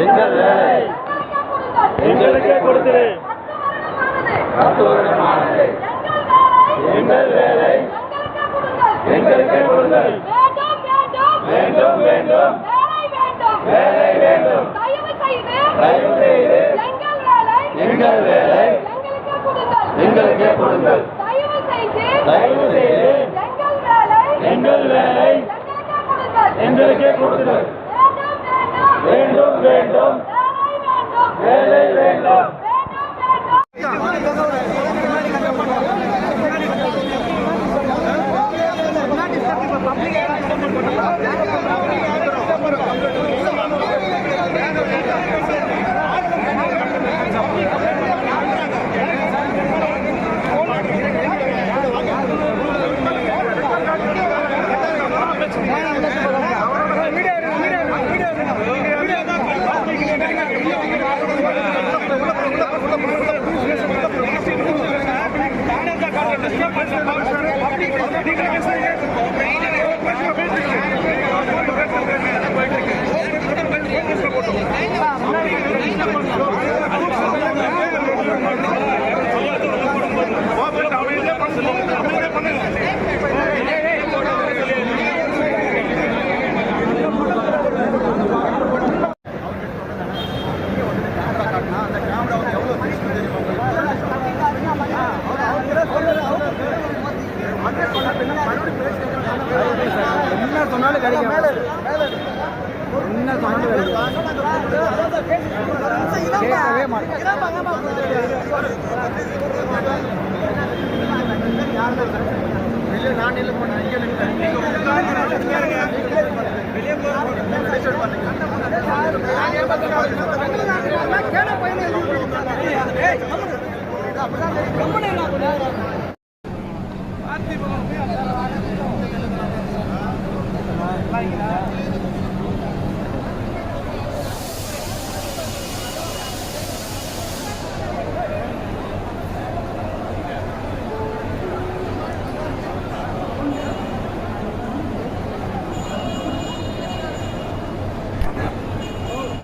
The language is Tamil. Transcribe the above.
எங்கள் வேலை எங்களுக்கே கொடுத்திரு. 10 வருடமானது எங்கள் வேலை எங்களுக்கே கொடுங்கள். வேண்டும் வேண்டும் வேலை வேண்டும். தயவு செய்து எங்கள் வேலை எங்களுக்கே கொடுங்கள். தயவு செய்து எங்கள் வேலை எங்களுக்கே கொடுங்கள். வேண்டும் வேண்டும் வேலை வேண்டும். என்ன சொன்னாலும் கிடைக்கும். என்ன சொன்னாலும் கேட்கவே மாட்டேன். நான் இல்லை போனேன். இங்கே